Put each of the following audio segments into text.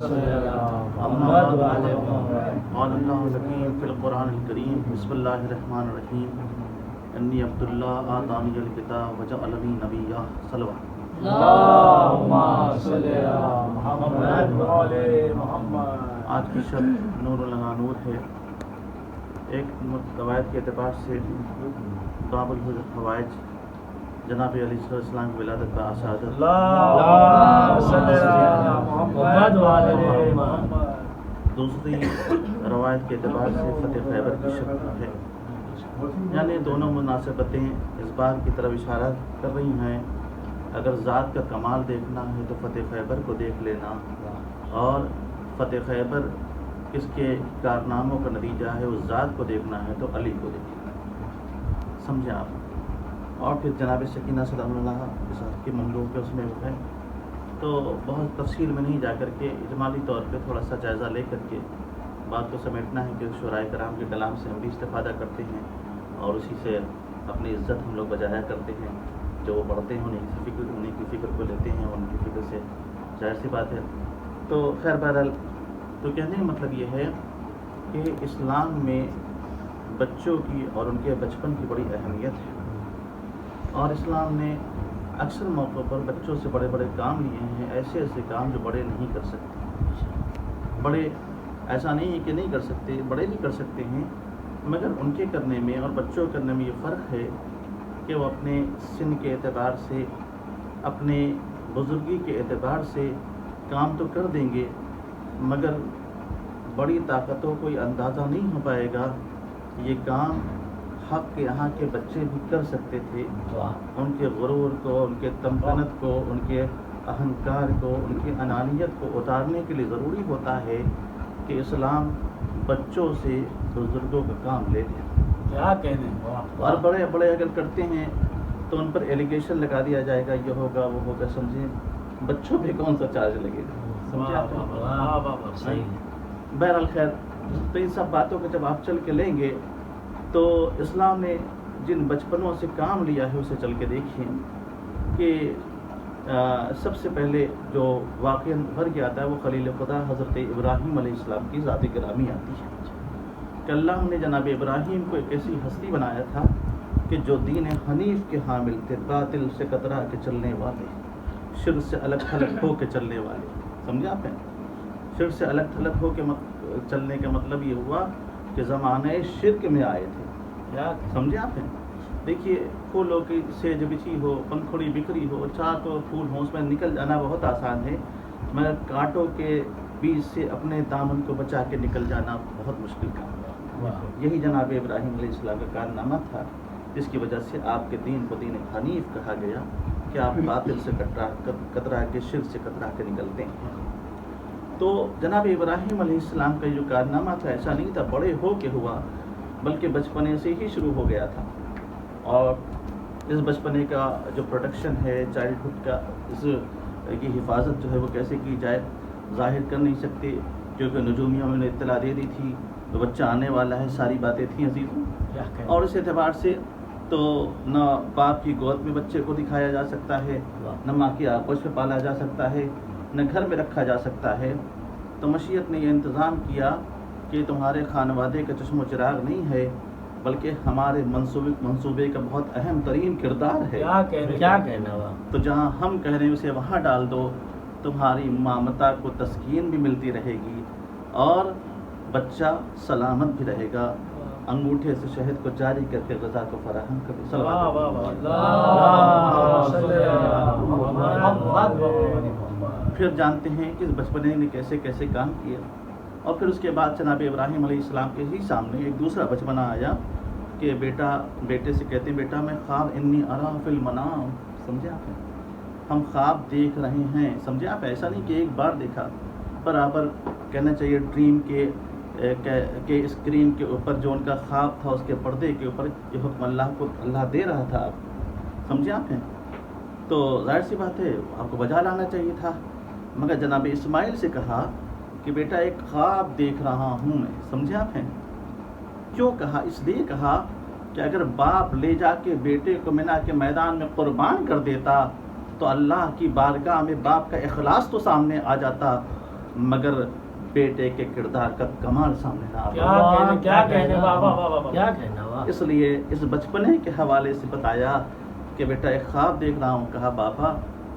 قال اللہ الحکیم فی القرآن الکریم بسم اللہ الرحمن الرحیم انی عبداللہ آتانی الکتاب وجعلنی نبیہ صلوات اللہم صلی علی محمد وعلی محمد۔ آج کی شب نور لنا نور ہے۔ ایک روایت کے اعتبار سے باب الفوائد جناب علیہ السلام کی ولادت کا آشاد اللہم صلی علی محمد وعلی محمد۔ دوسری روایت کے اعتبار سے فتح خیبر کی شب ہے، یعنی دونوں مناسبتیں اس بات کی طرف اشارہ کر رہی ہیں اگر ذات کا کمال دیکھنا ہے تو فتح خیبر کو دیکھ لینا، اور فتح خیبر کس کے کارناموں کا نتیجہ ہے اس ذات کو دیکھنا ہے تو علی کو دیکھنا، سمجھیں آپ۔ اور پھر جناب سکینہ سلام اللہ کی مملوک ہے، اس میں وہ ہے تو بہت تفصیل میں نہیں جا کر کے اجمالی طور پہ تھوڑا سا جائزہ لے کر کے بات کو سمیٹنا ہے کہ شعراء کرام کے کلام سے ہم بھی استفادہ کرتے ہیں اور اسی سے اپنی عزت ہم لوگ بجایا کرتے ہیں۔ جو وہ پڑھتے ہیں انہیں کی فکر کو لیتے ہیں، ان کی فکر سے ظاہر سی بات ہے۔ تو خیر بہرحال تو کہنے کا مطلب یہ ہے کہ اسلام میں بچوں کی اور ان کے بچپن کی بڑی اہمیت ہے، اور اسلام نے اکثر موقعوں پر بچوں سے بڑے بڑے کام لیے ہیں، ایسے ایسے کام جو بڑے نہیں کر سکتے۔ بڑے ایسا نہیں ہے کہ نہیں کر سکتے، بڑے بھی کر سکتے ہیں، مگر ان کے کرنے میں اور بچوں کے کرنے میں یہ فرق ہے کہ وہ اپنے سن کے اعتبار سے، اپنے بزرگی کے اعتبار سے کام تو کر دیں گے، مگر بڑی طاقتوں کو یہ اندازہ نہیں ہو پائے گا یہ کام حق کے یہاں کے بچے بھی کر سکتے تھے۔ ان کے غرور کو، ان کے تمکنت کو، ان کے اہنکار کو، ان کی انانیت کو اتارنے کے لیے ضروری ہوتا ہے کہ اسلام بچوں سے بزرگوں کا کام لے لے۔ کیا کہنے، اور بڑے بڑے اگر کرتے ہیں تو ان پر ایلیگیشن لگا دیا جائے گا، یہ ہوگا وہ ہوگا، سمجھیں بچوں پہ کون سا چارج لگے گا، سمجھے آپ؟ صحیح۔ بہرحال خیر، تو ان سب باتوں کو جب آپ چل کے لیں گے تو اسلام نے جن بچپنوں سے کام لیا ہے اسے چل کے دیکھیں کہ سب سے پہلے جو واقعہ بھر کے آتا ہے وہ خلیل خدا حضرت ابراہیم علیہ السلام کی ذات گرامی آتی ہے کہ اللہ نے جناب ابراہیم کو ایک ایسی ہستی بنایا تھا کہ جو دین حنیف کے حامل تھے، باطل سے کترا کے چلنے والے، شرک سے الگ تھلگ ہو کے چلنے والے، سمجھے آپ ہیں؟ شرک سے الگ تھلگ ہو کے چلنے کا مطلب یہ ہوا کہ زمانے شرک میں آئے تھے، سمجھے آپ ہیں؟ دیکھیے پھولوں کی سیج بچھی ہو، پنکھڑی بکھری ہو، چار تو پھول ہوں، اس میں نکل جانا بہت آسان ہے، مگر کانٹوں کے بیچ سے اپنے دامن کو بچا کے نکل جانا بہت مشکل کام ہے۔ یہی جناب ابراہیم علیہ السلام کا کارنامہ تھا جس کی وجہ سے آپ کے دین کو دین حنیف کہا گیا کہ آپ باطل سے کترا کے، شرک سے کترا کے نکلتے ہیں۔ تو جناب ابراہیم علیہ السلام کا جو کارنامہ تھا ایسا نہیں تھا بڑے ہو کے ہوا، بلکہ بچپنے سے ہی شروع ہو گیا تھا، اور اس بچپنے کا جو پروٹیکشن ہے، چائلڈہڈ کا، اس کی حفاظت جو ہے وہ کیسے کی جائے ظاہر کر نہیں سکتے، کیونکہ نجومیوں میں نے اطلاع دے دی تھی تو بچہ آنے والا ہے، ساری باتیں تھیں عزیزوں، اور اس اعتبار سے تو نہ باپ کی گود میں بچے کو دکھایا جا سکتا ہے، نہ ماں کی آغوش میں پالا جا سکتا ہے، نہ گھر میں رکھا جا سکتا ہے۔ تو مشیت نے یہ انتظام کیا کہ تمہارے خانوادے کا چشم و چراغ نہیں ہے بلکہ ہمارے منصوبے کا بہت اہم ترین کردار ہے، کیا کہنا ہوا، تو جہاں ہم کہہ رہے ہیں اسے وہاں ڈال دو، تمہاری مامتا کو تسکین بھی ملتی رہے گی اور بچہ سلامت بھی رہے گا، انگوٹھے سے شہد کو جاری کر کے غذا کو فراہم کرے۔ پھر جانتے ہیں کہ اس بچپنے نے کیسے کیسے کام کیا، اور پھر اس کے بعد جناب ابراہیم علیہ السلام کے ہی سامنے ایک دوسرا بچپنا آیا کہ بیٹے سے کہتے ہیں بیٹا میں خواب انی ارا فی المنام، سمجھے آپ؟ ہم خواب دیکھ رہے ہیں، سمجھے آپ؟ ایسا نہیں کہ ایک بار دیکھا، برابر کہنا چاہیے ڈریم کے اسکرین کے اوپر جو ان کا خواب تھا اس کے پردے کے اوپر یہ حکم اللہ دے رہا تھا، آپ سمجھے آپ ہیں؟ تو ظاہر سی بات ہے آپ کو بجا لانا چاہیے تھا، مگر جناب اسماعیل سے کہا کہ بیٹا ایک خواب دیکھ رہا ہوں میں، سمجھے آپ ہیں؟ کیوں کہا؟ اس لیے کہا کہ اگر باپ لے جا کے بیٹے کو مینا کے میدان میں قربان کر دیتا تو اللہ کی بارگاہ میں باپ کا اخلاص تو سامنے آ جاتا، مگر بیٹے کے کردار کا کمال سامنے نہ آ کیا کہنے بابا کیا کہنا وا. اس لیے اس بچپنے کے حوالے سے بتایا کہ بیٹا ایک خواب دیکھ رہا ہوں. کہا بابا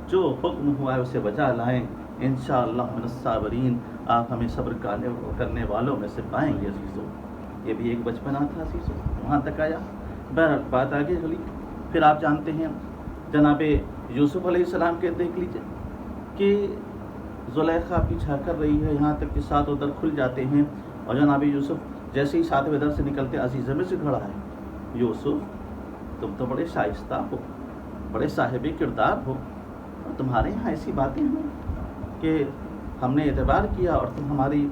جو حکم ہوا ہے اسے بجا لائیں، انشاءاللہ من الصابرین، آپ ہمیں صبر کرنے والوں میں سے پائیں گے عزیزو. یہ بھی ایک بچپنا تھا عزیزو، وہاں تک آیا. بہرحال بات آگے چلی. پھر آپ جانتے ہیں جناب یوسف علیہ السلام کے دیکھ لیجیے کہ زلیخا پیچھا کر رہی ہے، یہاں تک کہ 7 در کھل جاتے ہیں اور جناب یوسف جیسے ہی 7ویں در سے نکلتے عزیز میں سے کھڑا ہے. یوسف تم تو بڑے شائستہ ہو، بڑے صاحب کردار ہو، اور تمہارے یہاں ایسی باتیں ہیں کہ ہم نے اعتبار کیا اور تم ہماری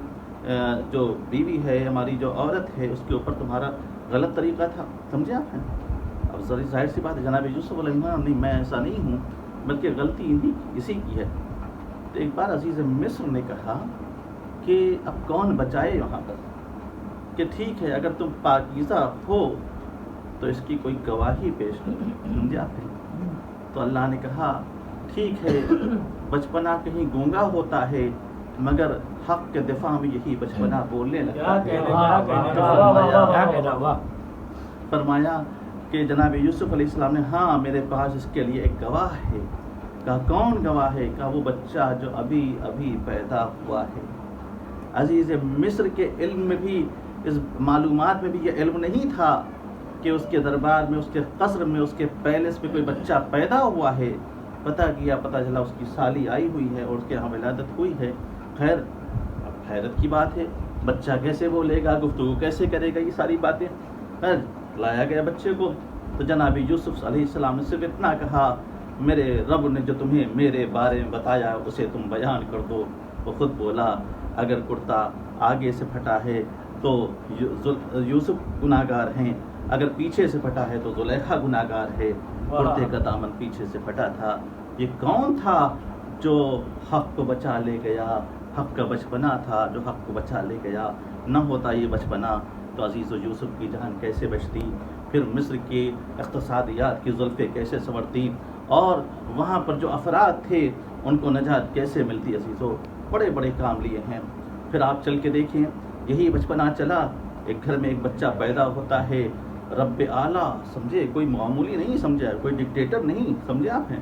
جو بیوی ہے، ہماری جو عورت ہے، اس کے اوپر تمہارا غلط طریقہ تھا. سمجھے آپ ہیں؟ اب ظاہر سی بات ہے جناب یوسف علیہ السلام نہیں، میں ایسا نہیں ہوں، بلکہ غلطی اسی کی ہے. تو ایک بار عزیز مصر نے کہا کہ اب کون بچائے وہاں پر، کہ ٹھیک ہے اگر تم پاکیزہ ہو تو اس کی کوئی گواہی پیش کرو. سمجھے آپ ہیں؟ تو اللہ نے کہا ٹھیک ہے، بچپنا کہیں گونگا ہوتا ہے مگر حق کے دفاع میں یہی بچپنا بولنے لگتا ہے. فرمایا کہ جناب یوسف علیہ السلام نے ہاں میرے پاس اس کے لیے ایک گواہ ہے. کہا کون گواہ ہے؟ کہا وہ بچہ جو ابھی ابھی پیدا ہوا ہے. عزیز مصر کے علم میں بھی، اس معلومات میں بھی یہ علم نہیں تھا کہ اس کے دربار میں، اس کے قصر میں، اس کے پیلس میں کوئی بچہ پیدا ہوا ہے. پتہ کیا، پتہ چلا اس کی سالی آئی ہوئی ہے اور اس کے یہاں ولادت ہوئی ہے. خیر اب حیرت کی بات ہے، بچہ کیسے بولے گا، گفتگو کیسے کرے گا، یہ ساری باتیں. خیر لایا گیا بچے کو. تو جناب یوسف علیہ السلام نے صرف اتنا کہا میرے رب نے جو تمہیں میرے بارے میں بتایا اسے تم بیان کر دو. وہ خود بولا اگر کرتا آگے سے پھٹا ہے تو یوسف گناہ گار ہیں، اگر پیچھے سے پھٹا ہے تو زلیخا گناہ گار ہے. کرتے کا دامن پیچھے سے پھٹا تھا. یہ کون تھا جو حق کو بچا لے گیا؟ حق کا بچپنا تھا جو حق کو بچا لے گیا. نہ ہوتا یہ بچپنا تو عزیز و یوسف کی جان کیسے بچتی، پھر مصر کی اقتصادیات کی زلفیں کیسے سنورتی، اور وہاں پر جو افراد تھے ان کو نجات کیسے ملتی. عزیزو بڑے بڑے کام لیے ہیں. پھر آپ چل کے دیکھیں یہی بچپنا چلا. ایک گھر میں ایک بچہ پیدا ہوتا ہے، رب اعلیٰ سمجھے، کوئی معمولی نہیں سمجھا، کوئی ڈکٹیٹر نہیں سمجھے. آپ ہیں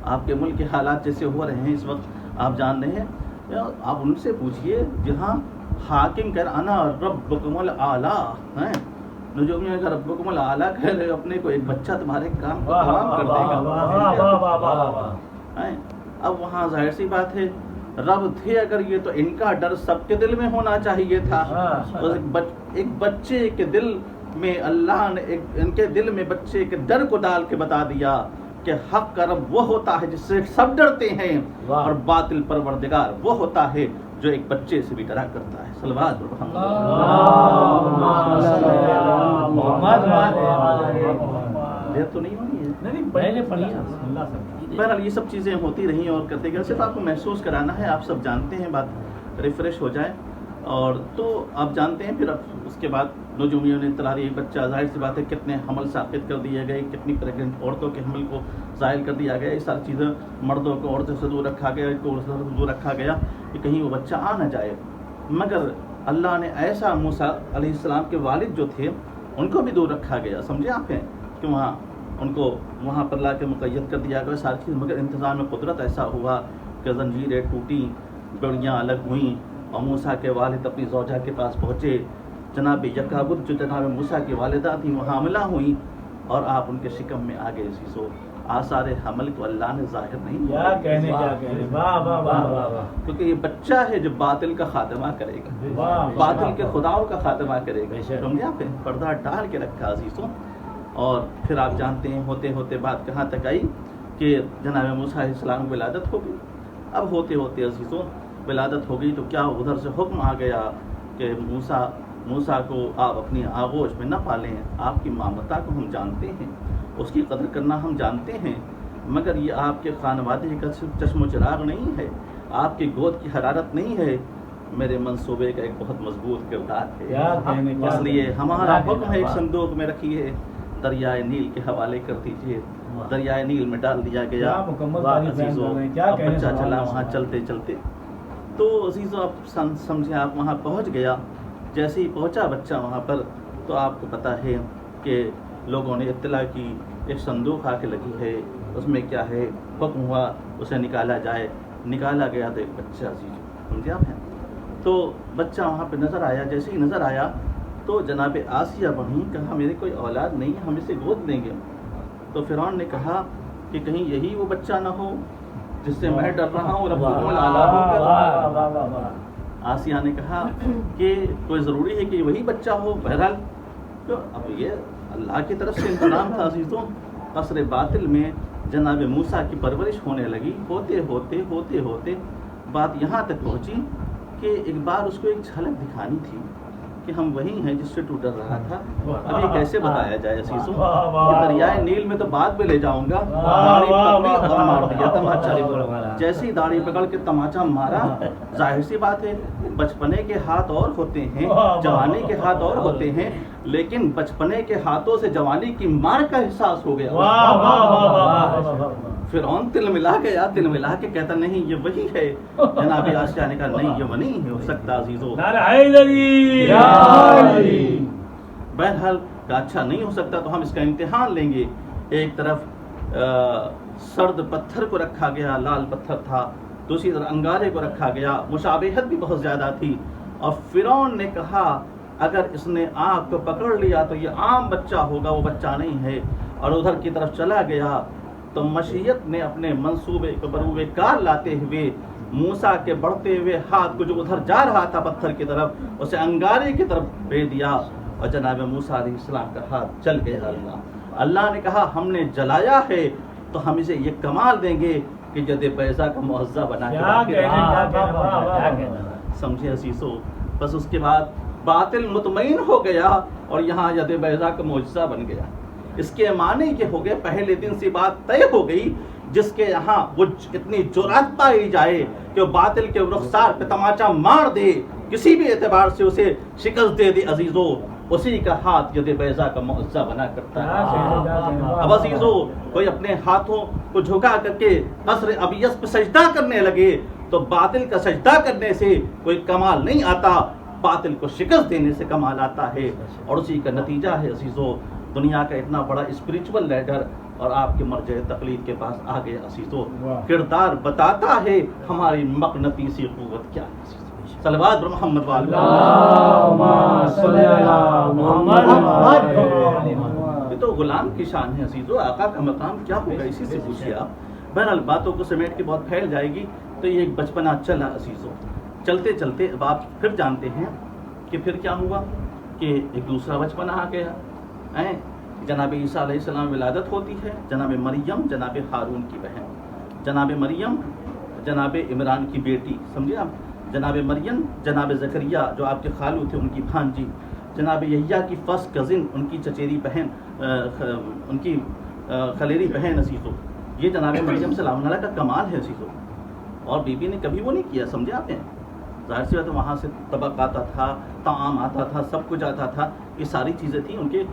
آپ کے ملک کے حالات جیسے ہو رہے ہیں اس وقت آپ جان رہے ہیں، آپ ان سے پوچھئے جہاں حاکم کہہ رہا انا ربکم الاعلیٰ ہیں، جو میں اگر ربکم الاعلیٰ کہہ رہے اپنے کو، ایک بچہ تمہارے کام کو تمام کر دے گا. اب وہاں ظاہر سی بات ہے رب تھے اگر یہ تو ان کا ڈر سب کے دل میں ہونا چاہیے تھا. ایک بچے کے دل میں اللہ نے ان کے دل میں بچے کے ڈر کو ڈال کے بتا دیا کہ حق کا رب وہ ہوتا ہے جس سے سب ڈرتے ہیں، اور باطل پروردگار وہ ہوتا ہے جو ایک بچے سے بھی ڈرا کرتا ہے. صلوات دیر تو نہیں ہونی ہے. بہرحال یہ سب چیزیں ہوتی رہیں اور کرتے گئے. صرف آپ کو محسوس کرانا ہے، آپ سب جانتے ہیں، بات ریفریش ہو جائے. اور تو آپ جانتے ہیں پھر اس کے بعد نجومیوں نے اطلاع دی ایک بچہ، ظاہر سی بات ہے کتنے حمل ساقط کر دیے گئے، کتنی پریگننٹ عورتوں کے حمل کو ظاہر کر دیا گیا. یہ ساری چیزیں مردوں کو عورتوں سے دور رکھا گیا، عورتوں سے دور رکھا گیا کہ کہیں وہ بچہ آ نہ جائے. مگر اللہ نے ایسا موسیٰ علیہ السلام کے والد جو تھے ان کو بھی دور رکھا گیا. سمجھے آپ ہیں کہ وہاں ان کو وہاں پر لا کے مقید کر دیا گیا ساری چیز. مگر انتظام قدرت ایسا ہوا کہ زنجیریں ٹوٹیں، گڑیاں الگ ہوئیں، اور موسیٰ کے والد اپنی زوجہ کے پاس پہنچے. جناب یکابد جو جناب موسیٰ کی والدہ تھیں وہ حاملہ ہوئیں اور آپ ان کے شکم میں آ گئے. سو آثار حمل کو اللہ نے ظاہر نہیں کیونکہ یہ بچہ ہے جو باطل کا خاتمہ کرے گا، باطل کے خداؤں کا خاتمہ کرے گا. سمجھے آپ نے پردہ ڈال کے رکھا عزیزوں. اور پھر آپ جانتے ہیں ہوتے ہوتے بات کہاں تک آئی کہ جناب موسیٰ علیہ السلام کی ولادت ہو گئی. اب ہوتے ہوتے عزیزوں ولادت ہو گئی تو کیا ادھر سے حکم آ گیا کہ موسیٰ کو آپ اپنی آغوش میں نہ پالیں. آپ کی مامتا کو ہم جانتے ہیں، اس کی قدر کرنا ہم جانتے ہیں، مگر یہ آپ کے خانوادے کا چشم و چراغ نہیں ہے، آپ کی گود کی حرارت نہیں ہے، میرے منصوبے کا ایک بہت مضبوط کردار ہے. اس لیے ہمارا حکم ہے ایک صندوق میں رکھیے، دریائے نیل کے حوالے کر دیجیے. دریائے نیل میں ڈال دیا گیا. عزیزو اب بچہ چلا وہاں چلتے چلتے تو عزیزو آپ سمجھیں آپ وہاں پہنچ گیا، جیسے ہی پہنچا بچہ وہاں پر تو آپ کو پتہ ہے کہ لوگوں نے اطلاع کی ایک صندوق آ کے لگی ہے، اس میں کیا ہے، حکم ہوا اسے نکالا جائے، نکالا گیا تو ایک بچہ عزیزو سمجھے آپ ہیں، تو بچہ وہاں پہ نظر آیا، جیسے ہی نظر آیا تو جناب آسیہ بڑھیں، کہا میری کوئی اولاد نہیں ہے، ہم اسے گود لیں گے۔ تو فرعون نے کہا کہ کہیں یہی وہ بچہ نہ ہو جس سے میں ڈر رہا ہوں، ربکم الاعلیٰ ہو کر۔ آسیہ نے کہا کہ کوئی ضروری ہے کہ وہی بچہ ہو؟ بہرحال تو اب یہ اللہ کی طرف سے انتظام تھا عزیزوں۔ قصر باطل میں جناب موسیٰ کی پرورش ہونے لگی، ہوتے ہوتے بات یہاں تک پہنچی کہ ایک بار اس کو ایک جھلک دکھانی تھی کہ ہم وہی ہیں جس سے تو ڈر رہا تھا۔ اب یہ کیسے بتایا جائے عزیزوں؟ کہ دریائے نیل میں تو بعد میں لے جاؤں گا، داڑھی پکڑی اور مار دیا تماچا، جیسے ہی داڑھی پکڑ کے تماچا مارا، ظاہر سی بات ہے بچپنے کے ہاتھ اور ہوتے ہیں، جوانی کے ہاتھ اور ہوتے ہیں، لیکن بچپنے کے ہاتھوں سے جوانی کی مار کا احساس ہو گیا۔ فرعون تل ملا کے کہتا نہیں یہ وہی ہے۔ جناب آسیہ نے کہا نہیں یہ وہ نہیں ہو سکتا عزیزو۔ بہرحال اچھا نہیں ہو سکتا تو ہم اس کا امتحان لیں گے۔ ایک طرف سرد پتھر کو رکھا گیا، لال پتھر تھا، دوسری طرف انگارے کو رکھا گیا، مشابہت بھی بہت زیادہ تھی، اور فرعون نے کہا اگر اس نے آنکھ کو پکڑ لیا تو یہ عام بچہ ہوگا، وہ بچہ نہیں ہے، اور ادھر کی طرف چلا گیا تو مشیت نے اپنے منصوبے کو بروئے کار لاتے ہوئے موسیٰ کے بڑھتے ہوئے ہاتھ کو جو ادھر جا رہا تھا پتھر کی طرف، اسے انگارے کی طرف بھیج دیا، اور جناب موسیٰ علیہ السلام کا ہاتھ جل گیا۔ اللہ نے کہا ہم نے جلایا ہے تو ہم اسے یہ کمال دیں گے کہ ید بیضا کا معجزہ بنا کے سمجھے عزیزو۔ بس اس کے بعد باطل مطمئن ہو گیا اور یہاں ید بیضا کا معجزہ بن گیا۔ اس کے معنی یہ ہو گئے پہلے دن سے بات طے ہو گئی، جس کے یہاں وہ اتنی جرأت پائی جائے کہ وہ باطل کے رخسار پہ تماچا مار دے، کسی بھی اعتبار سے اسے شکست دے دے عزیزو، اسی کا ہاتھ ید بیضا کا معجزہ بنا کرتا ہے۔ اب عزیزو کوئی اپنے ہاتھوں کو جھکا کر کے قصر ابیض پہ سجدہ کرنے لگے تو باطل کا سجدہ کرنے سے کوئی کمال نہیں آتا، باطل کو شکست دینے سے کمال آتا ہے، اور اسی کا نتیجہ ہے عزیزو دنیا کا اتنا بڑا اسپریچول لیڈر اور آپ کے مرجع تقلید کے پاس آ گیا عزیزو۔ کردار بتاتا ہے ہماری مقناطیسی قوت کیا ہے۔ صلوات بر محمد یہ تو غلام کی شان ہے عزیزو، آقا کا مقام کیا ہوگا اسی سے پوچھیے آپ۔ بہرحال باتوں کو سمیٹ کے بہت پھیل جائے گی، تو یہ ایک بچپنا چلا عزیزو، چلتے چلتے اب آپ پھر جانتے ہیں کہ پھر کیا ہوا کہ ایک دوسرا بچپنا آ گیا۔ جناب عیسیٰ علیہ السلام ولادت ہوتی ہے، جناب مریم جناب ہارون کی بہن، جناب مریم جناب عمران کی بیٹی، سمجھے آپ، جناب مریم جناب زکریا جو آپ کے خالو تھے ان کی بھانجی، جناب یحییٰ کی فرسٹ کزن، ان کی چچیری بہن، ان کی خلیری بہن عزیزو۔ یہ جناب مریم سلام اللہ کا کمال ہے عزیزو، اور بی بی نے کبھی وہ نہیں کیا، سمجھے آپ نے، ظاہر سی بات ہے وہاں سے طبق آتا تھا، طعام آتا تھا، سب کچھ آتا تھا، یہ ساری چیزیں تھیں ان کے۔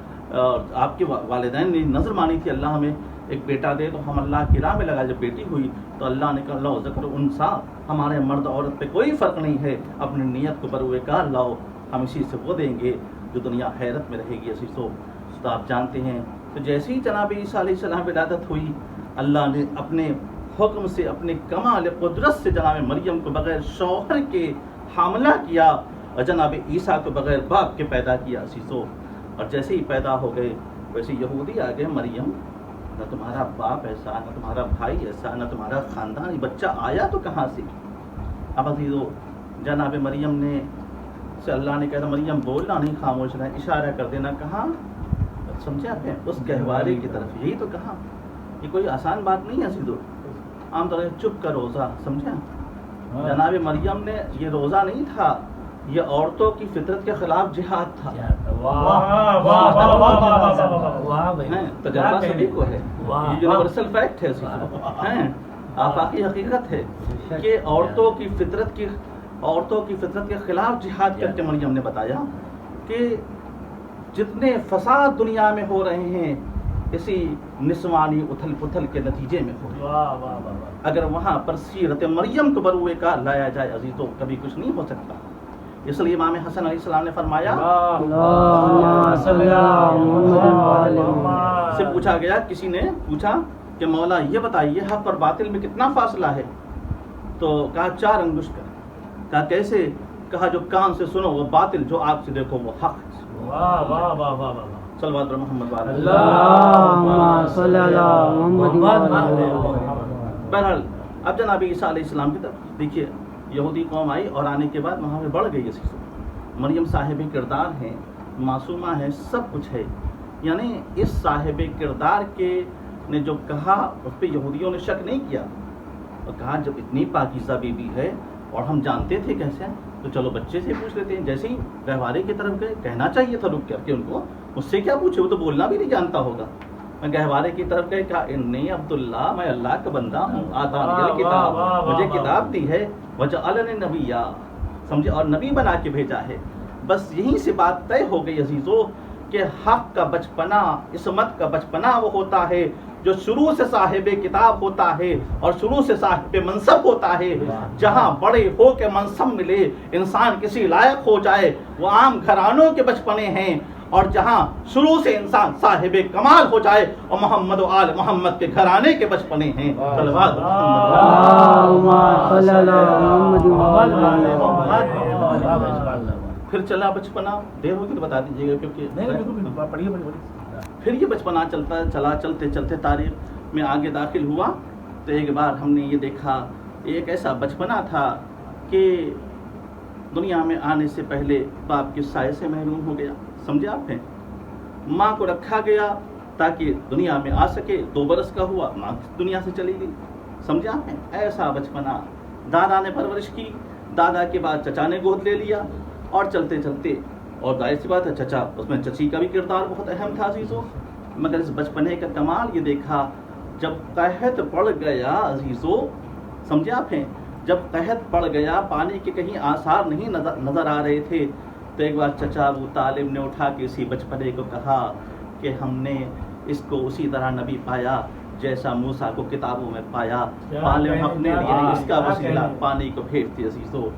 آپ کے والدین نے نظر مانی تھی اللہ ہمیں ایک بیٹا دے تو ہم اللہ کی راہ میں لگا، جب بیٹی ہوئی تو اللہ نے کہا لاؤ ذکر انسا، ہمارے مرد عورت پہ کوئی فرق نہیں ہے، اپنی نیت کو بروئے کار لاؤ، ہم اسی سے وہ دیں گے جو دنیا حیرت میں رہے گی عزیزو۔ تو آپ جانتے ہیں تو جیسے ہی جناب عیسیٰ علیہ السلام ولادت ہوئی، اللہ نے اپنے حکم سے، اپنے کمال قدرت سے جناب مریم کو بغیر شوہر کے حاملہ کیا، اور جناب عیسیٰ کو بغیر باپ کے پیدا کیا عزیزو۔ اور جیسے ہی پیدا ہو گئے ویسے یہودی آ گئے، مریم نہ تمہارا باپ ایسا، نہ تمہارا بھائی ایسا، نہ تمہارا خاندان، یہ بچہ آیا تو کہاں سے؟ اب عزیزو جناب مریم نے سے اللہ نے کہا مریم بولنا نہیں، خاموش رہنا، اشارہ کر دینا، کہاں سمجھے آپ نے، اس گہوارے کی طرف، یہی تو کہا، یہ کوئی آسان بات نہیں ہے عزیزو، عام طور سے چپ کا روزہ، سمجھے جناب مریم نے یہ روزہ نہیں تھا، یہ عورتوں کی فطرت کے خلاف جہاد تھا۔ تجربہ سبھی کو ہے، یہ یونیورسل فیکٹ ہے، آفاقی حقیقت ہے کہ عورتوں کی فطرت کے خلاف جہاد کر کے مریم نے بتایا کہ جتنے فساد دنیا میں ہو رہے ہیں اسی نسوانی اتھل پتھل کے نتیجے میں ہو گیا۔ واہ واہ واہ واہ۔ اگر وہاں پر سیرت مریم کو بروئے کار لایا جائے عزیزوں کبھی کچھ نہیں ہو سکتا۔ اس لیے امام حسن علیہ السلام نے فرمایا، اللہم صلی اللہ سے پوچھا گیا، کسی نے پوچھا کہ مولا یہ بتائیے حق اور باطل میں کتنا فاصلہ ہے؟ تو کہا 4 انگشت کا۔ کہا کیسے؟ کہا جو کان سے سنو وہ باطل، جو آنکھ سے دیکھو وہ حق۔ واہ واہ واہ واہ واہ۔ صلوات محمد وعلی اللہم صلی اللہ محمد۔ بہرحال اب جناب عیسیٰ علیہ السلام کی طرف دیکھیے، یہودی قوم آئی اور آنے کے بعد وہاں پہ بڑھ گئی اس چیز۔ مریم صاحب کردار ہیں، معصومہ ہے، سب کچھ ہے، یعنی اس صاحب کردار کے نے جو کہا اس پہ یہودیوں نے شک نہیں کیا اور کہا جب اتنی پاکیزہ بیوی ہے اور ہم جانتے تھے کیسے، تو چلو بچے سے پوچھ لیتے ہیں۔ جیسے ہی گہوارے کی طرف گئے، کہنا چاہیے تھا رک کر کے ان کو، مجھ سے کیا پوچھے، وہ تو بولنا بھی نہیں جانتا ہوگا۔ میں گہوارے کی طرف گئے، کہا انی عبداللہ، میں اللہ کا بندہ ہوں، آتانی الکتاب، مجھے کتاب دی ہے، وجعلنی نبیا، سمجھے، اور نبی بنا کے بھیجا ہے۔ بس یہیں سے بات طے ہو گئی عزیزو کہ حق کا بچپنا، عصمت کا بچپنا وہ ہوتا ہے جو شروع سے صاحب کتاب ہوتا ہے اور شروع سے صاحب منصب ہوتا ہے۔ جہاں بڑے ہو کے منصب ملے، انسان کسی لائق ہو جائے، وہ عام گھرانوں کے بچپنے ہیں، اور جہاں شروع سے انسان صاحب کمال ہو جائے اور محمد و آل محمد کے گھرانے کے بچپنے ہیں۔ صلوات پھر چلا بچپنا، دیر ہوگی تو بتا دیجیے گا کیونکہ پھر یہ بچپنا چلتا چلا، چلتے چلتے تاریخ میں آگے داخل ہوا تو ایک بار ہم نے یہ دیکھا، ایک ایسا بچپنا تھا کہ دنیا میں آنے سے پہلے باپ کے سائے سے محروم ہو گیا، سمجھے آپ ہیں؟ ماں کو رکھا گیا تاکہ دنیا میں آ سکے، 2 برس کا ہوا، ماں دنیا سے چلی گئی، سمجھے آپ ہیں؟ ایسا بچپنا دادا نے پرورش کی، دادا کے بعد چچا نے گود لے لیا، اور چلتے چلتے، اور ظاہر سی بات ہے چچا، اس میں چچی کا بھی کردار بہت اہم تھا عزیزوں۔ مگر اس بچپنے کا کمال یہ دیکھا جب قحط پڑ گیا عزیزوں، سمجھے آپ ہیں؟ جب قحط پڑ گیا، پانی کے کہیں آثار نہیں نظر آ رہے تھے، تو ایک بار چچا ابو طالب نے اٹھا کے اسی بچپنے کو کہا کہ ہم نے اس کو اسی طرح نبی پایا جیسا موسیٰ کو کتابوں میں پایا، پالے ہم اپنے لیے اس کا وسیلہ پانی کو پھینکتے عزیزوں،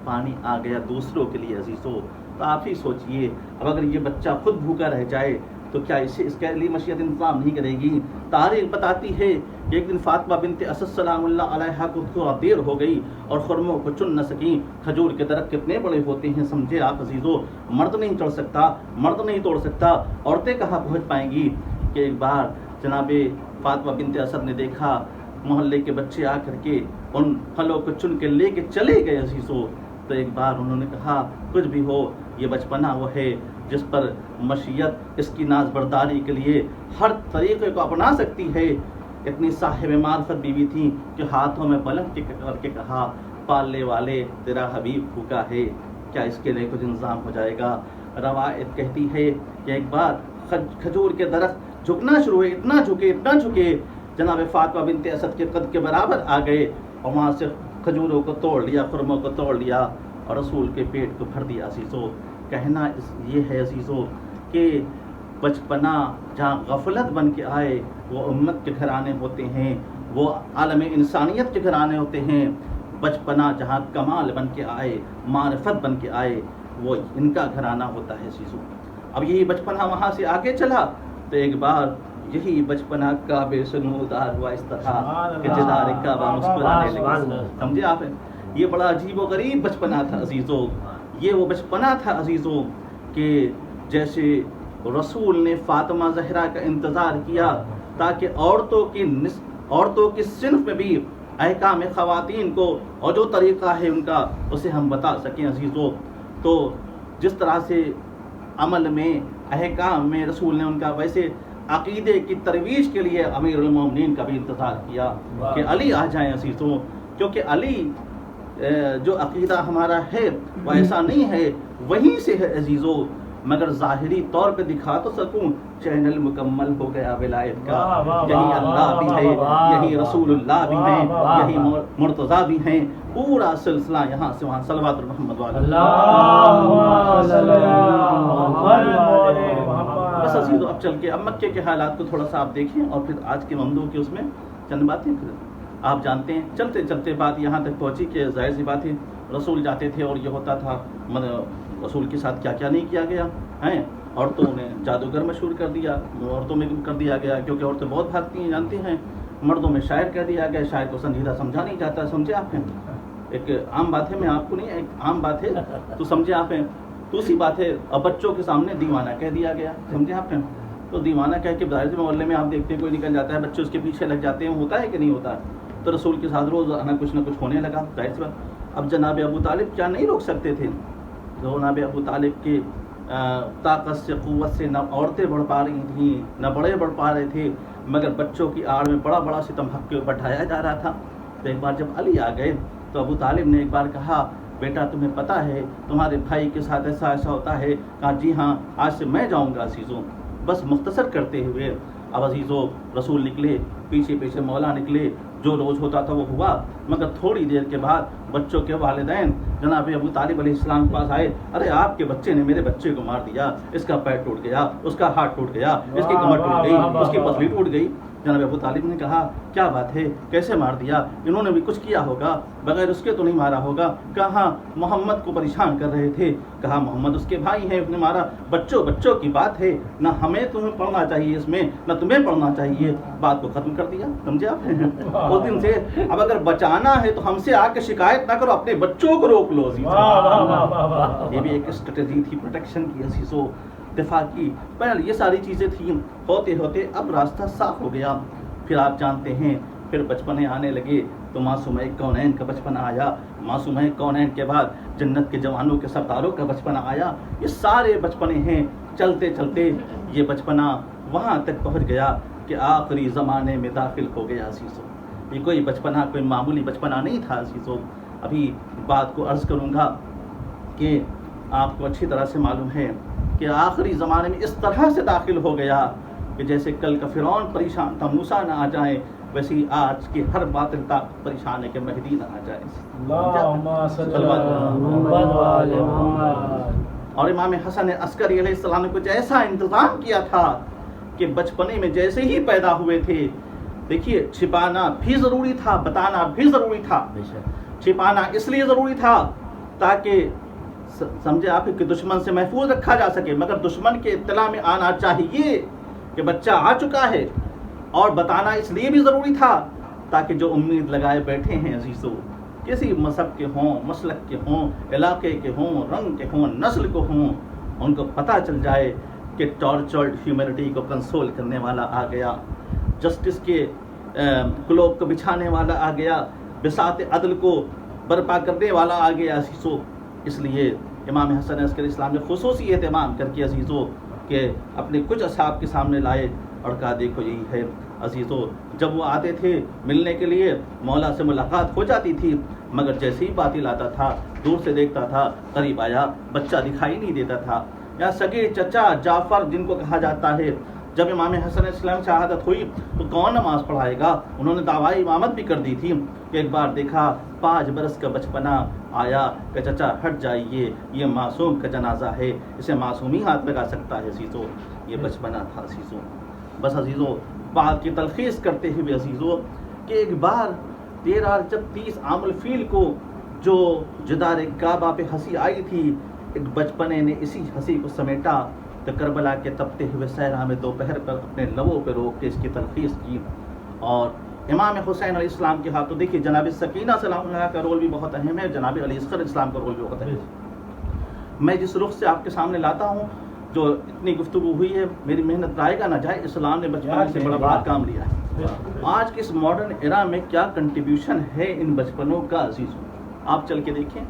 پانی آ گیا دوسروں کے لیے عزیزوں۔ تو آپ ہی سوچئے اب اگر یہ بچہ خود بھوکا رہ جائے تو کیا اس کے لیے مشیت انتظام نہیں کرے گی؟ تاریخ بتاتی ہے کہ ایک دن فاطمہ بنت اسد سلام اللہ علیہا کو تھوڑا دیر ہو گئی اور خرموں کو چن نہ سکیں۔ کھجور کے درخت کتنے بڑے ہوتے ہیں سمجھے آپ عزیزوں، مرد نہیں چڑھ سکتا، مرد نہیں توڑ سکتا، عورتیں کہاں پہنچ پائیں گی؟ کہ ایک بار جناب فاطمہ بنت اسد نے دیکھا محلے کے بچے آ کر کے ان پھلوں کو چن کے لے کے چلے گئے عزیزوں، تو ایک بار انہوں نے کہا کچھ بھی ہو یہ بچپنا وہ ہے جس پر مشیت اس کی ناز برداری کے لیے ہر طریقے کو اپنا سکتی ہے۔ اتنی صاحب معرفت بیوی تھی کہ ہاتھوں میں بلند کر کے کہا پالنے والے تیرا حبیب بھوکا ہے، کیا اس کے لیے کچھ انتظام ہو جائے گا؟ روایت کہتی ہے کہ ایک بار کھجور کے درخت جھکنا شروع ہوئے، اتنا جھکے جناب فاطمہ بنت اسد کے قد کے برابر آ گئے اور وہاں سے کھجوروں کو توڑ لیا، خرموں کو توڑ لیا اور رسول کے پیٹ کو بھر دیا عزیزو۔ کہنا یہ ہے عزیزو کہ بچپنا جہاں غفلت بن کے آئے وہ امت کے گھرانے ہوتے ہیں، وہ عالم انسانیت کے گھرانے ہوتے ہیں۔ بچپنا جہاں کمال بن کے آئے، معرفت بن کے آئے، وہ ان کا گھرانہ ہوتا ہے عزیزو۔ اب یہی بچپنا وہاں سے آگے چلا تو ایک بار یہی بچپنا کعبے سے نمودار ہوا اس طرح کہ جدار کعبہ مسکرانے لگا، سمجھے آپ؟ یہ بڑا عجیب و غریب بچپنا تھا عزیزو۔ یہ وہ بچپنا تھا عزیزو کہ جیسے رسول نے فاطمہ زہرا کا انتظار کیا تاکہ عورتوں کی صنف میں بھی احکام خواتین کو اور جو طریقہ ہے ان کا اسے ہم بتا سکیں عزیزو۔ تو جس طرح سے عمل میں احکام میں رسول نے ان کا، ویسے عقیدے کی ترویج کے لیے امیر المومنین کا بھی انتظار کیا کہ علی آ جائیں عزیزوں، کیونکہ علی جو عقیدہ ہمارا ہے وہ ایسا نہیں ہے، وہیں سے ہے عزیزو۔ مگر ظاہری طور پہ دکھا تو سکوں چینل مکمل ہو گیا ولایت کا، یہی اللہ بھی ہے، یہی رسول اللہ بھی ہیں، یہی مرتضیٰ بھی ہیں، پورا سلسلہ یہاں سے وہاں۔ صلوات محمد والا بس عزیزو اب چل کے اب مکے کے حالات کو تھوڑا سا آپ دیکھیں اور پھر آج کے موضوع کے اس میں چند باتیں پھر آپ جانتے ہیں. چلتے چلتے بات یہاں تک پہنچی کہ ظاہر سی بات ہے رسول جاتے تھے اور یہ ہوتا تھا رسول کے ساتھ کیا کیا نہیں کیا گیا ہیں. عورتوں نے جادوگر مشہور کر دیا, عورتوں میں کر دیا گیا کیونکہ عورتیں بہت بھاگتی ہیں جانتے ہیں. مردوں میں شاعر کر دیا گیا, شاعر کو سنجیدہ سمجھا نہیں جاتا. سمجھے آپ ہیں ایک عام بات ہے, میں آپ کو نہیں, ایک عام بات ہے تو سمجھے آپ ہیں. دوسری بات ہے اور بچوں کے سامنے دیوانہ کہہ دیا گیا. سمجھے آپ ہیں تو دیوانہ کہہ کے ظاہر محلے میں آپ دیکھتے ہیں کوئی نکل جاتا ہے, بچے اس کے پیچھے لگ جاتے ہیں, ہوتا ہے کہ نہیں ہوتا. تو رسول کے ساتھ روز کچھ نہ کچھ ہونے لگا ظاہر سی بات. اب جناب ابو طالب کیا نہیں روک سکتے تھے. جناب ابو طالب کے طاقت سے قوت سے نہ عورتیں بڑھ پا رہی تھیں نہ بڑے بڑھ پا رہے تھے, مگر بچوں کی آڑ میں بڑا بڑا ستم حق کے اوپر ڈھایا جا رہا تھا. تو ایک بار جب علی آ گئے تو ابو طالب نے ایک بار کہا بیٹا تمہیں پتہ ہے تمہارے بھائی کے ساتھ ایسا ہوتا ہے. کہا جی ہاں آج سے میں جاؤں گا عزیزوں. بس مختصر کرتے ہوئے اب عزیزوں رسول نکلے, پیچھے پیچھے مولا نکلے. جو روز ہوتا تھا وہ ہوا, مگر تھوڑی دیر کے بعد بچوں کے والدین جناب ابو طالب علیہ السلام کے پاس آئے. ارے آپ کے بچے نے میرے بچے کو مار دیا, اس کا پیر ٹوٹ گیا, اس کا ہاتھ ٹوٹ گیا, اس کی کمر ٹوٹ گئی, اس کی پسلی ٹوٹ گئی. جناب ابو طالب نے کہا کیا بات ہے, کیسے مار دیا, انہوں نے بھی کچھ کیا ہوگا, بغیر اس کے تو نہیں مارا ہوگا. کہاں محمد کو پریشان کر رہے تھے. کہا محمد اس کے بھائی ہیں, اس نے مارا. بچوں کی بات ہے, نہ ہمیں تمہیں پڑھنا چاہیے اس میں, نہ تمہیں پڑھنا چاہیے. بات کو ختم کر دیا. سمجھے آپ اس دن سے اب اگر بچانا ہے تو ہم سے آ کے شکایت نہ کرو, اپنے بچوں کو روک لو. یہ بھی ایک اسٹریٹجی تھی پروٹیکشن کی, عزیزوں دفاع کی. پہلے یہ ساری چیزیں تھیں. ہوتے ہوتے اب راستہ صاف ہو گیا. پھر آپ جانتے ہیں پھر بچپنے آنے لگے تو معصومہ کونین کا بچپنا آیا. معصومہ کونین کے بعد جنت کے جوانوں کے سرداروں کا بچپنا آیا. یہ سارے بچپنے ہیں. چلتے چلتے یہ بچپنا وہاں تک پہنچ گیا کہ آخری زمانے میں داخل ہو گیا عزیزوں. یہ کوئی بچپنا کوئی معمولی بچپنا نہیں تھا عزیزوں. ابھی بات کو عرض کروں گا کہ آپ کو اچھی طرح سے معلوم ہے کہ آخری زمانے میں اس طرح سے داخل ہو گیا کہ جیسے کل کا فرعون پریشان تھا موسیٰ نہ آ جائے, ویسی آج کی ہر باطل طاقت پریشان ہے کہ مہدی نہ آ جائے. اور امام حسن عسکری علیہ السلام نے کچھ ایسا انتظام کیا تھا کہ بچپنے میں جیسے ہی پیدا ہوئے تھے, دیکھیے چھپانا بھی ضروری تھا, بتانا بھی ضروری تھا. چھپانا اس لیے ضروری تھا تاکہ سمجھے آپ کہ دشمن سے محفوظ رکھا جا سکے, مگر دشمن کے اطلاع میں آنا چاہیے کہ بچہ آ چکا ہے. اور بتانا اس لیے بھی ضروری تھا تاکہ جو امید لگائے بیٹھے ہیں عزیزوں, کسی مذہب کے ہوں, مسلک کے ہوں, علاقے کے ہوں, رنگ کے ہوں, نسل کو ہوں, ان کو پتہ چل جائے کہ ٹارچرڈ ہیومینٹی کو کنسول کرنے والا آ گیا, جسٹس کے گلوب کو بچھانے والا آ گیا, بساط عدل کو برپا کرنے والا آ گیا عزیزوں. اس لیے امام حسن عسکری اسلام نے خصوصی اہتمام کر کے عزیزوں کہ اپنے کچھ اصحاب کے سامنے لائے اور کہا دیکھو یہی ہے عزیزوں. جب وہ آتے تھے ملنے کے لیے مولا سے ملاقات ہو جاتی تھی, مگر جیسے ہی باطل آتا تھا دور سے دیکھتا تھا, قریب آیا بچہ دکھائی نہیں دیتا تھا. یا سگے چچا جعفر جن کو کہا جاتا ہے, جب امام حسن اسلام شہادت ہوئی تو کون نماز پڑھائے گا, انہوں نے دعوی امامت بھی کر دی تھی. ایک بار دیکھا 5 برس کا بچپنا آیا کہ چچا ہٹ جائیے, یہ معصوم کا جنازہ ہے, اسے معصوم ہی ہاتھ لگا سکتا ہے عزیزوں. یہ بچپنا تھا عزیزوں. بس عزیزوں بات کی تلخیص کرتے ہوئے عزیزوں کہ ایک بار جب 30 عام الفیل کو جو جدار کعبہ پہ ہنسی آئی تھی, ایک بچپنے نے اسی ہنسی کو سمیٹا تو کربلا کے تپتے ہوئے صحرا میں دوپہر پر اپنے لبوں پہ روک کے اس کی تلخیص کی. اور امام حسین علیہ السلام کے ہاتھوں دیکھیے جناب سکینہ سلام اللہ کا رول بھی بہت اہم ہے, جناب علی اصغر اسلام کا رول بھی بہت اہم ہے. میں جس رخ سے آپ کے سامنے لاتا ہوں, جو اتنی گفتگو ہوئی ہے, میری محنت رائے گا نہ جائے, اسلام نے بچپن سے بڑا کام لیا ہے. آج کے اس ماڈرن ایرا میں کیا کنٹریبیوشن ہے ان بچپنوں کا عزیزوں, آپ چل کے دیکھیں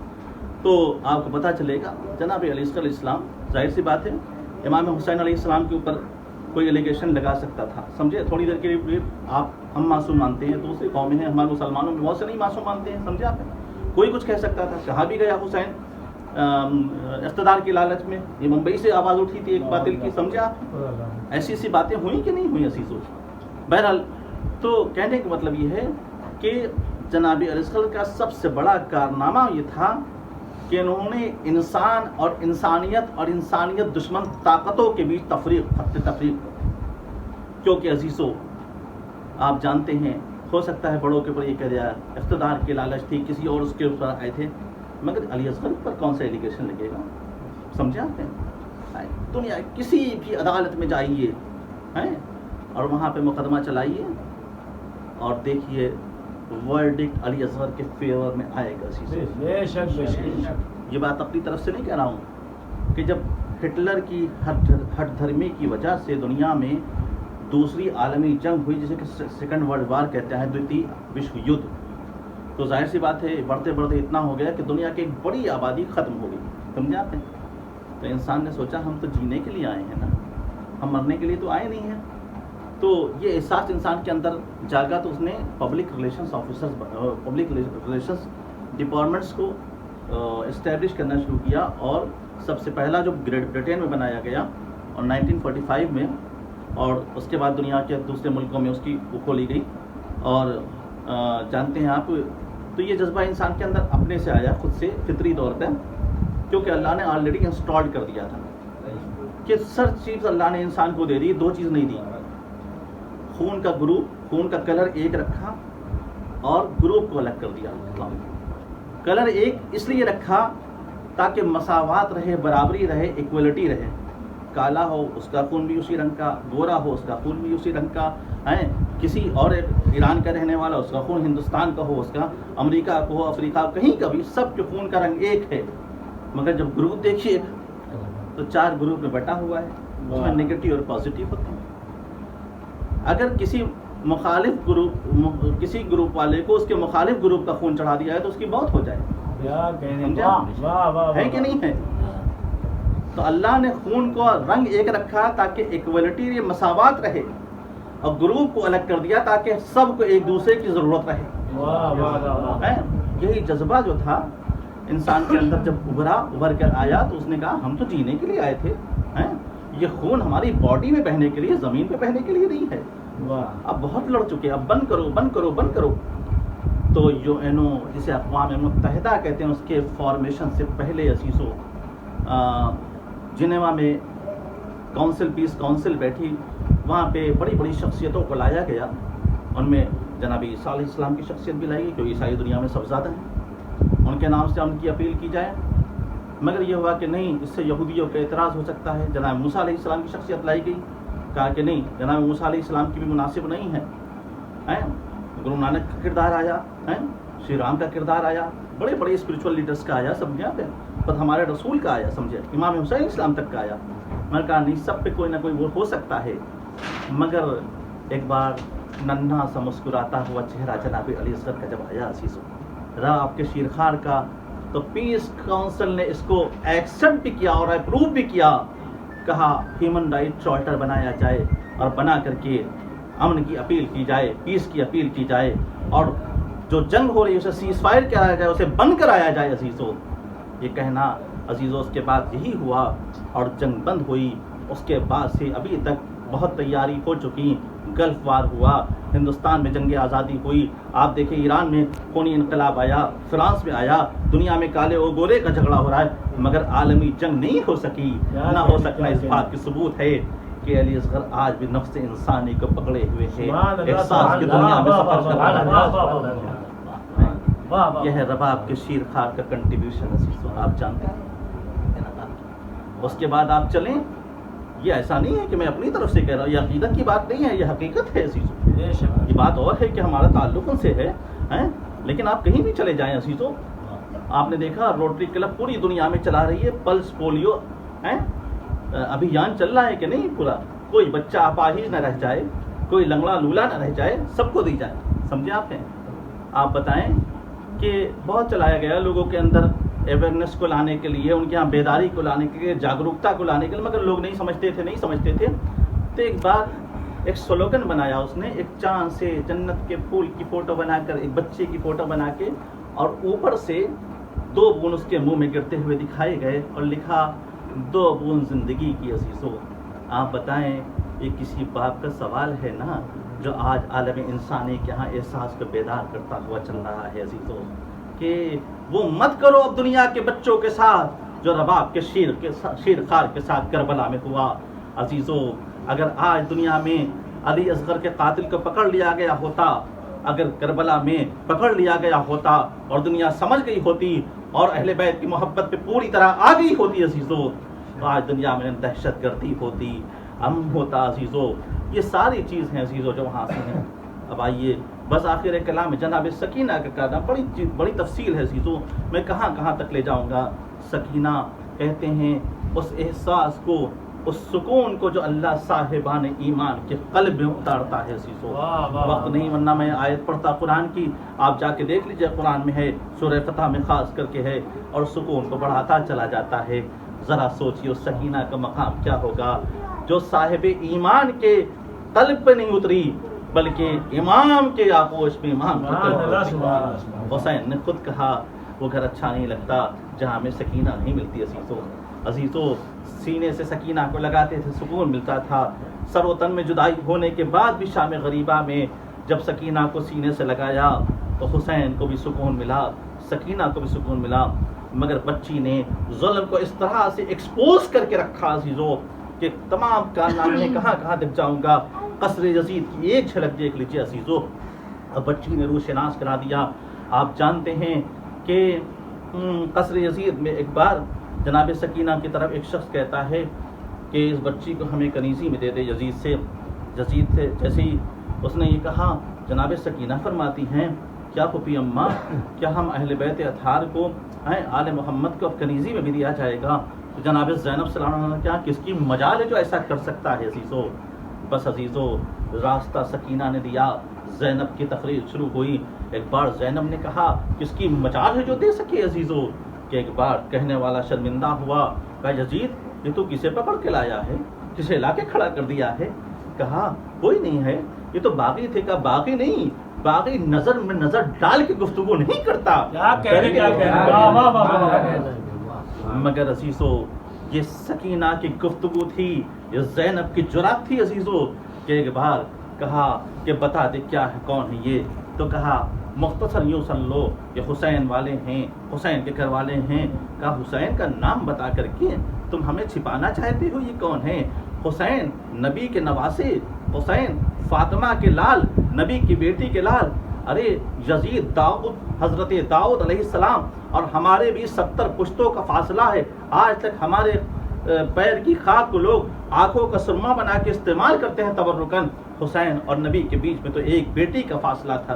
تو آپ کو پتہ چلے گا. جناب علی اصغر اسلام ظاہر سی بات ہے امام حسین علیہ السلام کے اوپر کوئی الیگیشن لگا سکتا تھا, سمجھے, تھوڑی دیر کے لیے آپ ہم معصوم مانتے ہیں, دوسری قومیں ہیں, ہمارے مسلمانوں میں بہت سے نہیں معصوم مانتے ہیں, سمجھے آپ, کوئی کچھ کہہ سکتا تھا. کہا بھی گیا حسین اقتدار کی لالچ میں, یہ ممبئی سے آواز اٹھی تھی ایک باطل کی, سمجھے آپ, ایسی سی باتیں ہوئیں کہ نہیں ہوئیں عزیزوں. بہرحال تو کہنے کا مطلب یہ ہے کہ جناب علی اصغر کا سب سے بڑا کارنامہ یہ تھا کہ انہوں نے انسان اور انسانیت دشمن طاقتوں کے بیچ خط تفریق. کیونکہ عزیزو آپ جانتے ہیں، ہو سکتا ہے بڑوں کے اوپر یہ کہہ دیا اقتدار کی لالچ تھی، کسی اور اس کے اوپر آئے تھے، مگر علی اصغر پر کون سا ایلیگیشن لگے گا؟ سمجھے آپ نے؟ دنیا کسی بھی عدالت میں جائیے اور وہاں پہ مقدمہ چلائیے اور دیکھیے ورڈکٹ علی اصغر کے فیور میں آئے گا. بے شک بے شک. یہ بات اپنی طرف سے نہیں کہہ رہا ہوں کہ جب ہٹلر کی ہٹ دھرمی کی وجہ سے دنیا میں دوسری عالمی جنگ ہوئی، جسے کہ سیکنڈ ورلڈ وار کہتے ہیں، دوسری وشو یدھ، تو ظاہر سی بات ہے بڑھتے بڑھتے اتنا ہو گیا کہ دنیا کی ایک بڑی آبادی ختم ہو گئی. سمجھے آپ نے؟ تو انسان نے سوچا ہم تو جینے کے لیے آئے ہیں نا، ہم مرنے کے لیے تو آئے نہیں ہیں. تو یہ احساس انسان کے اندر جاگا تو اس نے پبلک ریلیشنس ڈپارٹمنٹس کو اسٹیبلش کرنا شروع کیا. اور سب سے پہلا جو گریٹ برٹین میں بنایا گیا اور 1945 میں، اور اس کے بعد دنیا کے دوسرے ملکوں میں اس کی کھولی گئی. اور جانتے ہیں آپ، تو یہ جذبہ انسان کے اندر اپنے سے آیا، خود سے فطری طور پہ، کیونکہ اللہ نے آلریڈی انسٹال کر دیا تھا کہ سر چیز اللہ نے انسان کو دے دی. دو چیز نہیں دی، خون کا گروپ، خون کا کلر ایک رکھا اور گروپ کو الگ کر دیا. کلر ایک اس لیے رکھا تاکہ مساوات رہے، برابری رہے، ایکویلٹی رہے. کالا ہو اس کا خون بھی اسی رنگ کا، گورا ہو اس کا خون بھی اسی رنگ کا ہے. کسی اور ایران کا رہنے والا، اس کا خون ہندوستان کا ہو، اس کا امریکہ کا ہو، افریقہ، کہیں کا بھی، سب کے خون کا رنگ ایک ہے. مگر جب گروپ دیکھیے تو 4 گروپ میں بٹا ہوا ہے، اس میں نگیٹو اور پازیٹیو ہوتے ہیں. اگر کسی مخالف گروپ، کسی گروپ والے کو اس کے مخالف گروپ کا خون چڑھا دیا ہے تو اس کی موت ہو جائے. ہے کہ نہیں ہے؟ تو اللہ نے خون کو رنگ ایک رکھا تاکہ ایکویلٹی، مساوات رہے، اور گروپ کو الگ کر دیا تاکہ سب کو ایک دوسرے کی ضرورت رہے. یہی جذبہ جو تھا انسان کے اندر جب ابھر کر آیا تو اس نے کہا ہم تو جینے کے لیے آئے تھے، یہ خون ہماری باڈی میں بہنے کے لیے، زمین پہ بہنے کے لیے نہیں ہے. اب بہت لڑ چکے، اب بند کرو بند کرو بند کرو. تو UN، جسے اقوام متحدہ کہتے ہیں، اس کے فارمیشن سے پہلے عزیزو جنیوا میں پیس کونسل بیٹھی، وہاں پہ بڑی بڑی شخصیتوں کو لایا گیا. ان میں جناب عیسیٰ علیہ السلام کی شخصیت بھی لائی گئی، جو عیسائی دنیا میں سب زیادہ ہیں، ان کے نام سے ان کی اپیل کی جائے. مگر یہ ہوا کہ نہیں، اس سے یہودیوں کا اعتراض ہو سکتا ہے. جناب موسیٰ علیہ السلام کی شخصیت لائی گئی، کہا کہ نہیں، جناب موسیٰ علیہ السلام کی بھی مناسب نہیں ہے. گرو نانک کا کردار آیا، شری رام کا کردار آیا، بڑے بڑے اسپرچول لیڈرز کا آیا، سمجھے آپ، پر ہمارے رسول کا آیا، سمجھے، امام حسین علیہ السلام تک کا آیا. میں نے کہا نہیں، سب پہ کوئی نہ کوئی وہ ہو سکتا ہے. مگر ایک بار ننھا سا مسکراتا ہوا چہرہ جناب علی اصغر کا جب آیا عزیزو، رہا آپ کے شیرخوار کا، تو پیس کونسل نے اس کو ایکسپٹ بھی کیا اور اپروو بھی کیا. کہا ہیومن رائٹ چارٹر بنایا جائے اور بنا کر کے امن کی اپیل کی جائے، پیس کی اپیل کی جائے، اور جو جنگ ہو رہی ہے اسے سیز فائر کرایا جائے، اسے بند کرایا جائے عزیزو. یہ کہنا عزیزو اس کے بعد یہی ہوا اور جنگ بند ہوئی. اس کے بعد سے ابھی تک بہت تیاری ہو چکی. گلف وار ہوا، ہندوستان میں جنگ آزادی ہوئی. آپ دیکھیں ایران میں خونی انقلاب آیا، فرانس میں آیا، دنیا میں کالے اور گورے کا جھگڑا ہو رہا ہے، مگر عالمی جنگ نہیں ہو سکی، نہ ہو سکنا. اس بات کی ثبوت ہے کہ علی اصغر آج بھی نفس انسانی کو پکڑے ہوئے ہیں، احساس کی دنیا میں سفر کر رہا ہے. یہ ہے رباب کے شیرخوار کا کنٹریبیوشن عزیزو، آپ جانتے ہیں. اس کے بعد آپ چلیں، یہ ایسا نہیں ہے کہ میں اپنی طرف سے کہہ رہا ہوں، یہ عقیدت کی بات نہیں ہے، یہ حقیقت ہے عزیزو. یہ بات اور ہے کہ ہمارا تعلق ان سے ہے، لیکن آپ کہیں بھی چلے جائیں عزیزو. آپ نے دیکھا روٹری کلب پوری دنیا میں چلا رہی ہے پلس پولیو ابھیان چل رہا ہے کہ نہیں پورا. کوئی بچہ اپاہج نہ رہ جائے، کوئی لنگڑا لولا نہ رہ جائے، سب کو دی جائے. سمجھے آپ ہیں؟ آپ بتائیں کہ بہت چلایا گیا لوگوں کے اندر اویئرنیس کو لانے کے لیے، ان کے یہاں بیداری کو لانے کے لیے، جاگروکتا کو لانے کے لیے، مگر لوگ نہیں سمجھتے تھے. تو ایک بار ایک سلوگن بنایا اس نے، ایک چاند سے جنت کے پھول کی فوٹو بنا کر، ایک بچے کی فوٹو بنا کے، اور اوپر سے 2 بوند اس کے منہ میں گرتے ہوئے دکھائے گئے اور لکھا 2 بوند زندگی کی عزیزو. آپ بتائیں یہ کسی باپ کا سوال ہے نا، جو آج عالم انسانی کے ہاں احساس کو بیدار کرتا ہوا چل رہا ہے عزیزو، کہ وہ مت کرو اب دنیا کے بچوں کے ساتھ جو رباب کے شیر خار کے ساتھ کربلا میں ہوا۔ عزیزو، اگر آج دنیا میں علی اصغر کے قاتل کو پکڑ لیا گیا ہوتا، اگر کربلا میں پکڑ لیا گیا ہوتا اور دنیا سمجھ گئی ہوتی اور اہل بیت کی محبت پہ پوری طرح آ گئی ہوتی عزیزو، تو آج دنیا میں دہشت گردی ہوتی، امن ہوتا عزیزو۔ یہ ساری چیز ہیں عزیزو جو وہاں سے ہیں۔ اب آئیے بس آخر کلام جناب سکینہ کا کہنا بڑی تفصیل ہے عزیزو، میں کہاں تک لے جاؤں گا۔ سکینہ کہتے ہیں اس احساس کو، اس سکون کو جو اللہ صاحبان ایمان کے قلب میں اتارتا ہے عزیزو۔ وقت نہیں ورنہ میں آیت پڑھتا قرآن کی، آپ جا کے دیکھ لیجئے، قرآن میں ہے، سورہ فتح میں خاص کر کے ہے، اور سکون کو بڑھاتا چلا جاتا ہے۔ ذرا سوچیے اس سکینہ کا مقام کیا ہوگا جو صاحب ایمان کے قلب پہ نہیں اتری بلکہ امام کے آغوش میں امام حسین نے خود کہا وہ گھر اچھا نہیں لگتا جہاں میں سکینہ نہیں ملتی عزیزو۔ سینے سے سکینہ کو لگاتے تھے، سکون ملتا تھا۔ سر و تن میں جدائی ہونے کے بعد بھی شام غریبہ میں جب سکینہ کو سینے سے لگایا تو حسین کو بھی سکون ملا، سکینہ کو بھی سکون ملا۔ مگر بچی نے ظلم کو اس طرح سے ایکسپوز کر کے رکھا عزیزو کہ تمام کارنامے کہاں تک جاؤں گا۔ قصر یزید کی ایک جھلک دیکھ لیجیے عزیزو، اب بچی نے روح شناس کرا دیا۔ آپ جانتے ہیں کہ قصر یزید میں ایک بار جناب سکینہ کی طرف ایک شخص کہتا ہے کہ اس بچی کو ہمیں کنیزی میں دے دے یزید سے۔ جیسے ہی اس نے یہ کہا، جناب سکینہ فرماتی ہیں، کیا پھوپھی اماں، کیا ہم اہل بیت اطہار کو، آل محمد کو اب کنیزی میں بھی دیا جائے گا؟ تو جناب زینب صلی اللہ علیہ وسلم، کیا کس کی مجال ہے جو ایسا کر سکتا ہے عزیزو؟ بس عزیزو، راستہ سکینہ نے دیا، زینب کی تقریر شروع ہوئی۔ ایک بار زینب نے کہا کس کی مجال ہے جو دے سکے عزیزو؟ کہ ایک بار کہنے والا شرمندہ ہوا، کہا یزید یہ تو کسے پکڑ کے لایا ہے، کسے لا کے کھڑا کر دیا ہے؟ کہا کوئی نہیں ہے، یہ تو باغی تھے۔ کہا باغی نہیں، باغی نظر میں نظر ڈال کے گفتگو نہیں کرتا۔ مگر عزیزو یہ سکینہ کی گفتگو تھی، یہ زینب کی جرات تھی عزیزو، کہ ایک بار کہا کہ بتا دے کیا ہے، کون ہے یہ؟ تو کہا مختصر یوں سن لو کہ حسین والے ہیں، حسین کے گھر والے ہیں۔ کہا حسین کا نام بتا کر کے تم ہمیں چھپانا چاہتے ہو، یہ کون ہے؟ حسین نبی کے نواسے، حسین فاطمہ کے لال، نبی کی بیٹی کے لال۔ ارے یزید حضرت داؤد علیہ السلام اور ہمارے بھی 70 پشتوں کا فاصلہ ہے، آج تک ہمارے پیر کی خاک کو لوگ آنکھوں کا سرما بنا کے استعمال کرتے ہیں تبرکن۔ حسین اور نبی کے بیچ میں تو ایک بیٹی کا فاصلہ تھا۔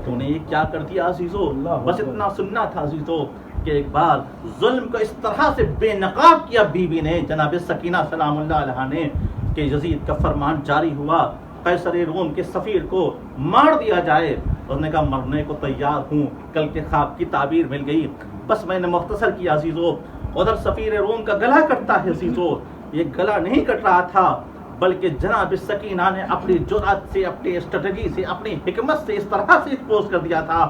تو نے یہ کیا کر دیا عزیزو؟ بس اتنا سننا تھا عزیزو کہ ایک بار ظلم کو اس طرح سے بے نقاب کیا بیوی نے، جناب سکینہ سلام اللہ علیہ نے، کہ یزید کا فرمان جاری ہوا قیصر روم کے سفیر کو مار دیا جائے۔ اس نے کہا مرنے کو تیار ہوں، کل کے خواب کی تعبیر مل گئی، بس میں نے مختصر کیا عزیزو۔ ادھر سفیر روم کا گلا کٹتا ہے عزیزو، یہ گلا نہیں کٹ رہا تھا بلکہ جناب سکینہ نے اپنی جرأت سے، اپنی اسٹریٹجی سے، اپنی حکمت سے اس طرح سے ایکسپوز کر دیا تھا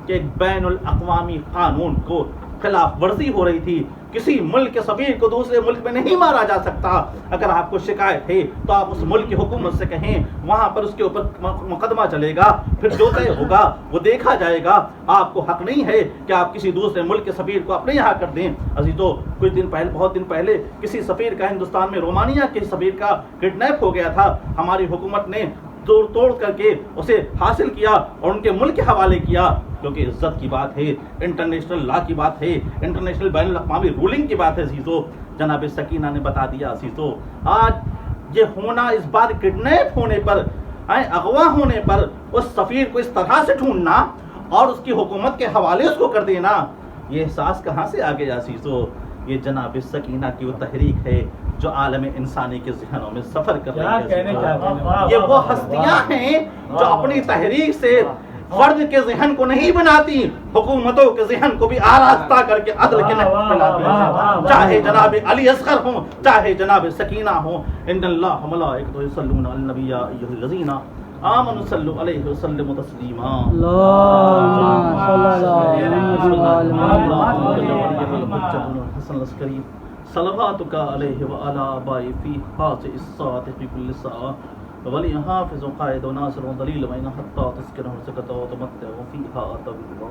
کہ ایک بین الاقوامی قانون کو خلاف ورزی ہو رہی تھی۔ کسی ملک کے سفیر کو دوسرے ملک میں نہیں مارا جا سکتا۔ اگر آپ کو شکایت ہے تو آپ اس ملک کی حکومت سے کہیں، وہاں پر اس کے اوپر مقدمہ چلے گا، پھر جو طے ہوگا وہ دیکھا جائے گا۔ آپ کو حق نہیں ہے کہ آپ کسی دوسرے ملک کے سفیر کو اپنے یہاں کر دیں۔ عزیزو بہت دن پہلے کسی سفیر کا ہندوستان میں، رومانیہ کے سفیر کا کڈنیپ ہو گیا تھا، ہماری حکومت نے توڑ کر کے اسے حاصل کیا اور ان کے ملک کے حوالے کیا، کیونکہ عزت کی بات ہے، انٹرنیشنل لا کی بات ہے، انٹرنیشنل بین الاقوامی رولنگ کی بات ہے عزیزو۔ جناب سکینہ نے بتا دیا عزیزو، آج یہ ہونا، اس بار کڈنیپ ہونے پر، اغوا ہونے پر اس سفیر کو اس طرح سے ڈھونڈنا اور اس کی حکومت کے حوالے اس کو کر دینا، یہ احساس کہاں سے آ گیا عزیزو؟ یہ جناب سکینہ کی وہ تحریک ہے جو عالم انسانی کے ذہنوں میں سفر کر رہی ہے۔ یہ وہ ہستیاں ہیں جو اپنی تحریک سے فرد کے ذہن کو نہیں بناتی، حکومتوں کے ذہن کو بھی آراستہ کر کے عدل کے نہج پہ لاتی ہیں، چاہے جناب علی اصغر ہوں، چاہے جناب سکینہ ہوں۔ ان اللہ ملائکۃ یصلون علی النبی یا ایھا الذین آمنوا صلوا علیہ وسلموا تسلیما۔ اللهم صل على محمد صلواتک علیہ وعلی آبائہ فی هذه الساعة فی کل ساعة ولی حافظ قائد و ناصر و دلیل وین حتی تسکنہ سکتا و تمتع فیہا طویلا۔